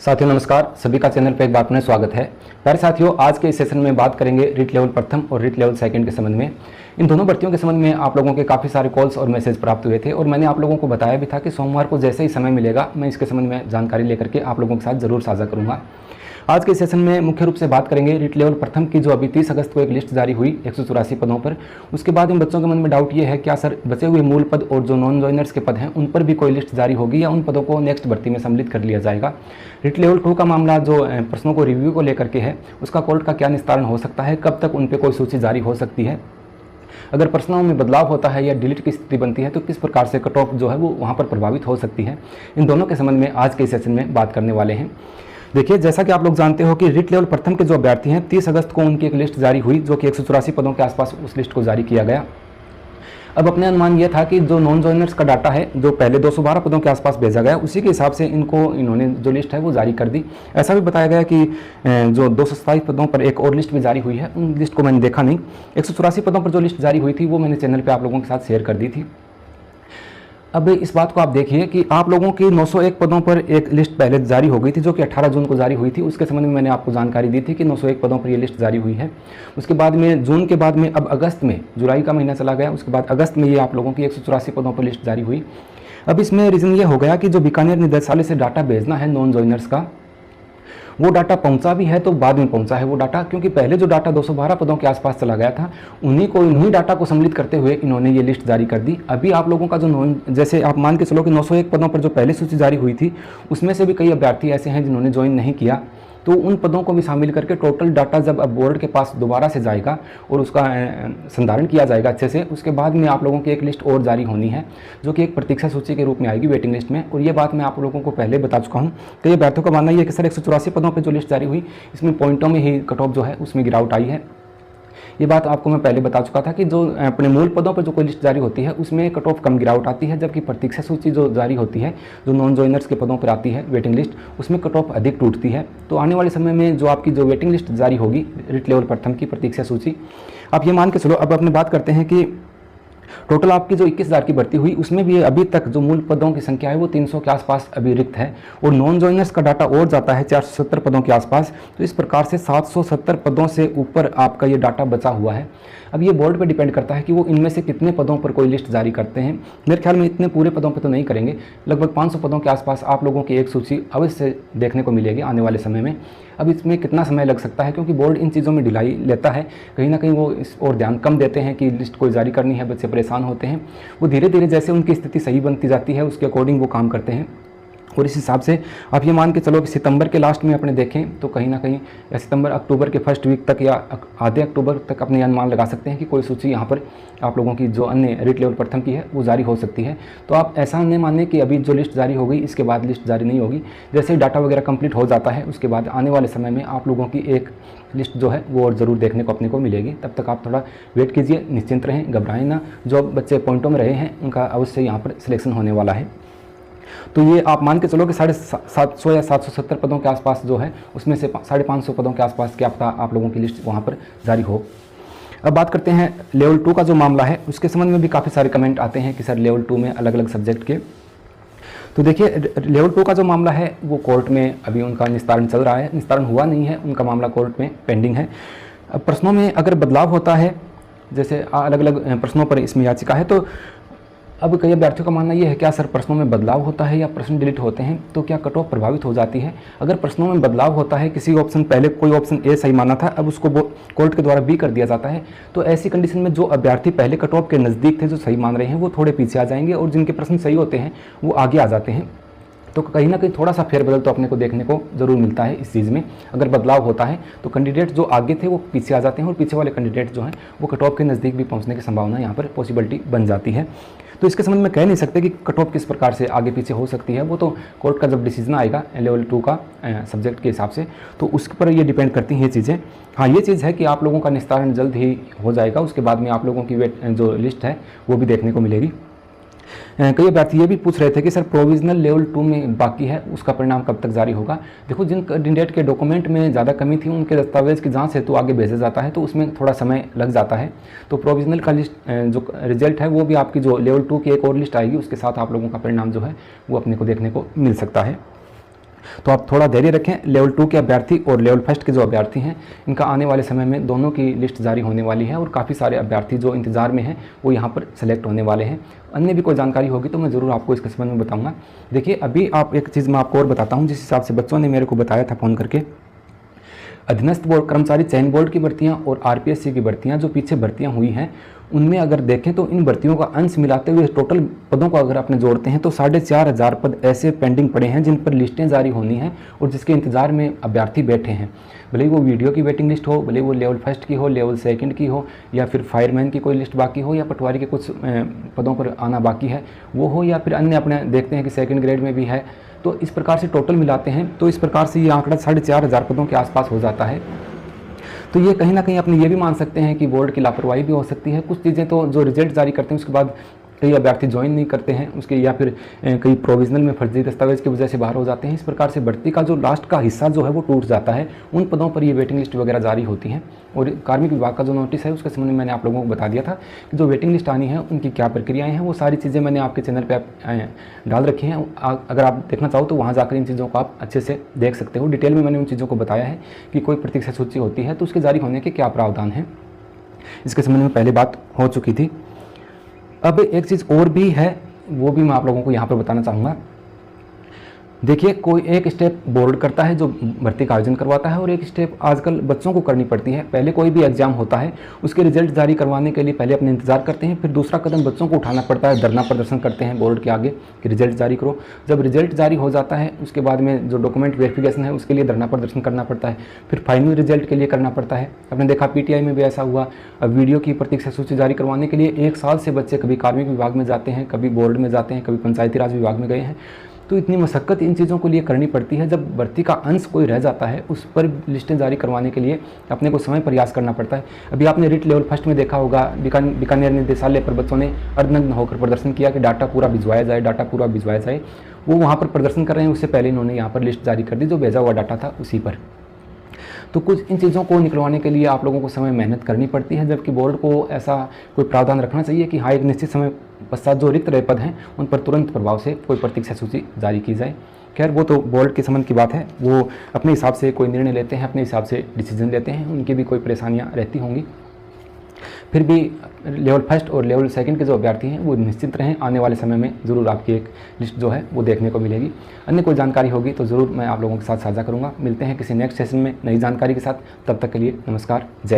साथियों नमस्कार, सभी का चैनल पे एक बार पुनः स्वागत है। प्यारे साथियों, आज के इस सेशन में बात करेंगे रिट लेवल प्रथम और रिट लेवल सेकंड के संबंध में। इन दोनों भर्तियों के संबंध में आप लोगों के काफ़ी सारे कॉल्स और मैसेज प्राप्त हुए थे और मैंने आप लोगों को बताया भी था कि सोमवार को जैसे ही समय मिलेगा मैं इसके संबंध में जानकारी लेकर के आप लोगों के साथ ज़रूर साझा करूँगा। आज के सेशन में मुख्य रूप से बात करेंगे रिट लेवल प्रथम की, जो अभी 30 अगस्त को एक लिस्ट जारी हुई 184 पदों पर। उसके बाद इन बच्चों के मन में डाउट ये है, क्या सर बचे हुए मूल पद और जो नॉन जॉइनर्स के पद हैं उन पर भी कोई लिस्ट जारी होगी या उन पदों को नेक्स्ट भर्ती में सम्मिलित कर लिया जाएगा। रिट लेवल 2 का मामला जो प्रश्नों को रिव्यू को लेकर के है, उसका कोर्ट का क्या निस्तारण हो सकता है, कब तक उन पर कोई सूची जारी हो सकती है, अगर प्रश्नों में बदलाव होता है या डिलीट की स्थिति बनती है तो किस प्रकार से कट ऑफ जो है वो वहाँ पर प्रभावित हो सकती है। इन दोनों के संबंध में आज के सेशन में बात करने वाले हैं। देखिए, जैसा कि आप लोग जानते हो कि रिट लेवल प्रथम के जो अभ्यर्थी हैं 30 अगस्त को उनकी एक लिस्ट जारी हुई, जो कि 184 पदों के आसपास उस लिस्ट को जारी किया गया। अब अपने अनुमान यह था कि जो नॉन जॉइनर्स का डाटा है जो पहले 212 पदों के आसपास भेजा गया, उसी के हिसाब से इन्होंने जो लिस्ट है वो जारी कर दी। ऐसा भी बताया गया कि जो 227 पदों पर एक और लिस्ट भी जारी हुई है, उन लिस्ट को मैंने देखा नहीं। 184 पदों पर जो लिस्ट जारी हुई थी वो मैंने चैनल पर आप लोगों के साथ शेयर कर दी थी। अब इस बात को आप देखिए कि आप लोगों की 901 पदों पर एक लिस्ट पहले जारी हो गई थी, जो कि 18 जून को जारी हुई थी। उसके संबंध में मैंने आपको जानकारी दी थी कि 901 पदों पर ये लिस्ट जारी हुई है। उसके बाद में जून के बाद में अब अगस्त में, जुलाई का महीना चला गया, उसके बाद अगस्त में ये आप लोगों की 184 पदों पर लिस्ट जारी हुई। अब इसमें रीज़न ये हो गया कि जो बीकानेर निदेशालय से डाटा भेजना है नॉन जॉइनर्स का, वो डाटा पहुंचा भी है तो बाद में पहुंचा है वो डाटा, क्योंकि पहले जो डाटा 212 पदों के आसपास चला गया था उन्हीं डाटा को सम्मिलित करते हुए इन्होंने ये लिस्ट जारी कर दी। अभी आप लोगों का जो जैसे आप मान के चलो कि 901 पदों पर जो पहले सूची जारी हुई थी उसमें से भी कई अभ्यर्थी ऐसे हैं जिन्होंने ज्वाइन नहीं किया, तो उन पदों को भी शामिल करके टोटल डाटा जब अब बोर्ड के पास दोबारा से जाएगा और उसका संधारण किया जाएगा अच्छे से, उसके बाद में आप लोगों की एक लिस्ट और जारी होनी है जो कि एक प्रतीक्षा सूची के रूप में आएगी वेटिंग लिस्ट में। और ये बात मैं आप लोगों को पहले बता चुका हूँ। कई अभ्यर्थियों का मानना ये है कि सर 184 पदों पर जो लिस्ट जारी हुई इसमें पॉइंटों में ही कट ऑफ जो है उसमें गिरावट आई है। ये बात आपको मैं पहले बता चुका था कि जो अपने मूल पदों पर जो कोई लिस्ट जारी होती है उसमें कट ऑफ कम गिरावट आती है, जबकि प्रतीक्षा सूची जो जारी होती है जो नॉन जॉइनर्स के पदों पर आती है वेटिंग लिस्ट, उसमें कट ऑफ अधिक टूटती है। तो आने वाले समय में जो आपकी जो वेटिंग लिस्ट जारी होगी रिट लेवल प्रथम की प्रतीक्षा सूची, आप ये मान के चलो। अब अपने बात करते हैं कि टोटल आपकी जो 21,000 की भर्ती हुई उसमें भी अभी तक जो मूल पदों की संख्या है वो 300 के आसपास अभी रिक्त है और नॉन जॉइनर्स का डाटा और जाता है 470 पदों के आसपास। तो इस प्रकार से 770 पदों से ऊपर आपका ये डाटा बचा हुआ है। अब ये बोर्ड पे डिपेंड करता है कि वो इनमें से कितने पदों पर कोई लिस्ट जारी करते हैं। मेरे ख्याल में इतने पूरे पदों पर तो नहीं करेंगे, लगभग 500 पदों के आसपास आप लोगों की एक सूची अवश्य देखने को मिलेगी आने वाले समय में। अब इसमें कितना समय लग सकता है, क्योंकि बोर्ड इन चीज़ों में ढिलाई लेता है, कहीं ना कहीं वो इस और ध्यान कम देते हैं कि लिस्ट कोई जारी करनी है, बच्चे परेशान होते हैं। वो धीरे धीरे जैसे उनकी स्थिति सही बनती जाती है उसके अकॉर्डिंग वो काम करते हैं। और इस हिसाब से आप ये मान के चलो कि सितंबर के लास्ट में अपने देखें तो कहीं ना कहीं या सितंबर अक्टूबर के फर्स्ट वीक तक या आधे अक्टूबर तक अपने अनुमान लगा सकते हैं कि कोई सूची यहाँ पर आप लोगों की जो अन्य रिट लेवल प्रथम की है वो जारी हो सकती है। तो आप ऐसा नहीं माने कि अभी जो लिस्ट जारी हो गई इसके बाद लिस्ट जारी नहीं होगी। जैसे ही डाटा वगैरह कंप्लीट हो जाता है उसके बाद आने वाले समय में आप लोगों की एक लिस्ट जो है वो और ज़रूर देखने को अपने को मिलेगी। तब तक आप थोड़ा वेट कीजिए, निश्चिंत रहें, घबराएं ना। जो बच्चे पॉइंटों में रहे हैं उनका अवश्य यहाँ पर सिलेक्शन होने वाला है। तो ये आप मान के चलो कि 750 या 770 पदों के आसपास जो है उसमें से 550 पदों के आसपास क्या पता आप लोगों की लिस्ट वहाँ पर जारी हो। अब बात करते हैं लेवल 2 का जो मामला है, उसके संबंध में भी काफ़ी सारे कमेंट आते हैं कि सर लेवल 2 में अलग अलग सब्जेक्ट के। तो देखिए, लेवल 2 का जो मामला है वो कोर्ट में अभी उनका निस्तारण चल रहा है, निस्तारण हुआ नहीं है, उनका मामला कोर्ट में पेंडिंग है। अब प्रश्नों में अगर बदलाव होता है, जैसे अलग अलग प्रश्नों पर इसमें याचिका है, तो अब कई अभ्यर्थियों का मानना यह है क्या सर प्रश्नों में बदलाव होता है या प्रश्न डिलीट होते हैं तो क्या कट ऑफ प्रभावित हो जाती है। अगर प्रश्नों में बदलाव होता है, किसी ऑप्शन पहले कोई ऑप्शन ए सही माना था अब उसको कोर्ट के द्वारा बी कर दिया जाता है, तो ऐसी कंडीशन में जो अभ्यर्थी पहले कट ऑफ के नज़दीक थे, जो सही मान रहे हैं, वो थोड़े पीछे आ जाएंगे और जिनके प्रश्न सही होते हैं वो आगे आ जाते हैं। तो कहीं ना कहीं थोड़ा सा फेरबदल तो अपने को देखने को जरूर मिलता है इस चीज़ में। अगर बदलाव होता है तो कैंडिडेट जो आगे थे वो पीछे आ जाते हैं और पीछे वाले कैंडिडेट जो हैं वो कट ऑफ के नज़दीक भी पहुंचने की संभावना यहाँ पर पॉसिबिलिटी बन जाती है। तो इसके संबंध में कह नहीं सकते कि कट ऑफ किस प्रकार से आगे पीछे हो सकती है, वो तो कोर्ट का जब डिसीजन आएगा लेवल 2 का सब्जेक्ट के हिसाब से तो उस पर ये डिपेंड करती हैं ये चीज़ें। हाँ, ये चीज़ है कि आप लोगों का निस्तारण जल्द ही हो जाएगा, उसके बाद में आप लोगों की जो लिस्ट है वो भी देखने को मिलेगी। कई अभ्यर्थी ये भी पूछ रहे थे कि सर प्रोविजनल लेवल 2 में बाकी है उसका परिणाम कब तक जारी होगा। देखो, जिन कैंडिडेट के डॉक्यूमेंट में ज़्यादा कमी थी उनके दस्तावेज की जांच हेतु आगे भेजा जाता है तो उसमें थोड़ा समय लग जाता है। तो प्रोविजनल का लिस्ट जो रिजल्ट है वो भी आपकी जो लेवल 2 की एक और लिस्ट आएगी उसके साथ आप लोगों का परिणाम जो है वो अपने को देखने को मिल सकता है। तो आप थोड़ा धैर्य रखें। लेवल 2 के अभ्यर्थी और लेवल फर्स्ट के जो अभ्यर्थी हैं, इनका आने वाले समय में दोनों की लिस्ट जारी होने वाली है और काफ़ी सारे अभ्यर्थी जो इंतज़ार में हैं वो यहाँ पर सेलेक्ट होने वाले हैं। अन्य भी कोई जानकारी होगी तो मैं ज़रूर आपको इसके संबंध में बताऊँगा। देखिए, अभी आप एक चीज़ मैं आपको और बताता हूँ, जिस हिसाब से बच्चों ने मेरे को बताया था फ़ोन करके। अधीनस्थ बोर्ड कर्मचारी चयन बोर्ड की भर्तियां और आरपीएससी की भर्तियां जो पीछे भर्तियां हुई हैं, उनमें अगर देखें तो इन भर्तियों का अंश मिलाते हुए टोटल पदों को अगर अपने जोड़ते हैं तो 4,500 पद ऐसे पेंडिंग पड़े हैं जिन पर लिस्टें जारी होनी हैं और जिसके इंतज़ार में अभ्यर्थी बैठे हैं। भले ही वो वीडियो की वेटिंग लिस्ट हो, भले वो लेवल फर्स्ट की हो, लेवल सेकंड की हो, या फिर फायरमैन की कोई लिस्ट बाकी हो, या पटवारी के कुछ पदों पर आना बाकी है वो हो, या फिर अन्य अपने देखते हैं कि सेकंड ग्रेड में भी है। तो इस प्रकार से टोटल मिलाते हैं तो इस प्रकार से ये आंकड़ा 4,500 पदों के आसपास हो जाता है। तो ये कहीं ना कहीं अपने ये भी मान सकते हैं कि बोर्ड की लापरवाही भी हो सकती है। कुछ चीज़ें तो जो रिजल्ट जारी करते हैं उसके बाद कई अभ्यर्थी ज्वाइन नहीं करते हैं उसके, या फिर कई प्रोविजनल में फर्जी दस्तावेज की वजह से बाहर हो जाते हैं। इस प्रकार से भर्ती का जो लास्ट का हिस्सा जो है वो टूट जाता है। उन पदों पर ये वेटिंग लिस्ट वगैरह जारी होती हैं। और कार्मिक विभाग का जो नोटिस है उसके संबंध में मैंने आप लोगों को बता दिया था कि जो वेटिंग लिस्ट आनी है उनकी क्या प्रक्रियाएँ हैं, वो सारी चीज़ें मैंने आपके चैनल पर डाल रखी हैं। अगर आप देखना चाहो तो वहाँ जाकर इन चीज़ों को आप अच्छे से देख सकते हो। डिटेल में मैंने उन चीज़ों को बताया है कि कोई प्रतीक्षा सूची होती है तो उसके जारी होने के क्या प्रावधान है, इसके संबंध में पहले बात हो चुकी थी। अब एक चीज़ और भी है, वो भी मैं आप लोगों को यहाँ पर बताना चाहूँगा। देखिए, कोई एक स्टेप बोर्ड करता है जो भर्ती का आयोजन करवाता है और एक स्टेप आजकल बच्चों को करनी पड़ती है। पहले कोई भी एग्जाम होता है उसके रिजल्ट जारी करवाने के लिए पहले अपने इंतजार करते हैं, फिर दूसरा कदम बच्चों को उठाना पड़ता है, धरना प्रदर्शन करते हैं बोर्ड के आगे कि रिजल्ट जारी करो। जब रिजल्ट जारी हो जाता है उसके बाद में जो डॉक्यूमेंट वेरिफिकेशन है उसके लिए धरना प्रदर्शन करना पड़ता है, फिर फाइनल रिजल्ट के लिए करना पड़ता है। आपने देखा पीटीआई में भी ऐसा हुआ। अब वीडियो की प्रतीक्षा सूची जारी करवाने के लिए 1 साल से बच्चे कभी कार्मिक विभाग में जाते हैं, कभी बोर्ड में जाते हैं, कभी पंचायती राज विभाग में गए हैं। तो इतनी मशक्क़त इन चीज़ों के लिए करनी पड़ती है। जब भर्ती का अंश कोई रह जाता है उस पर लिस्टें जारी करवाने के लिए अपने को समय प्रयास करना पड़ता है। अभी आपने रिट लेवल फर्स्ट में देखा होगा, बीकानेर निदेशालय पर बच्चों ने अर्धनग्न होकर प्रदर्शन किया कि डाटा पूरा भिजवाया जाए, डाटा पूरा भिजवाया जाए। वो वहाँ पर प्रदर्शन कर रहे हैं, उससे पहले इन्होंने यहाँ पर लिस्ट जारी कर दी जो भेजा हुआ डाटा था उसी पर। तो कुछ इन चीज़ों को निकलवाने के लिए आप लोगों को समय मेहनत करनी पड़ती है, जबकि बोर्ड को ऐसा कोई प्रावधान रखना चाहिए कि हाँ, एक निश्चित समय पश्चात जो रिक्त रहे पद हैं उन पर तुरंत प्रभाव से कोई प्रतीक्षा सूची जारी की जाए। खैर, वो तो बोर्ड के संबंध की बात है, वो अपने हिसाब से कोई निर्णय लेते हैं, अपने हिसाब से डिसीजन लेते हैं, उनकी भी कोई परेशानियाँ रहती होंगी। फिर भी लेवल फर्स्ट और लेवल सेकंड के जो अभ्यर्थी हैं वो निश्चित रहें, आने वाले समय में ज़रूर आपकी एक लिस्ट जो है वो देखने को मिलेगी। अन्य कोई जानकारी होगी तो ज़रूर मैं आप लोगों के साथ साझा करूँगा। मिलते हैं किसी नेक्स्ट सेशन में नई जानकारी के साथ, तब तक के लिए नमस्कार, जय।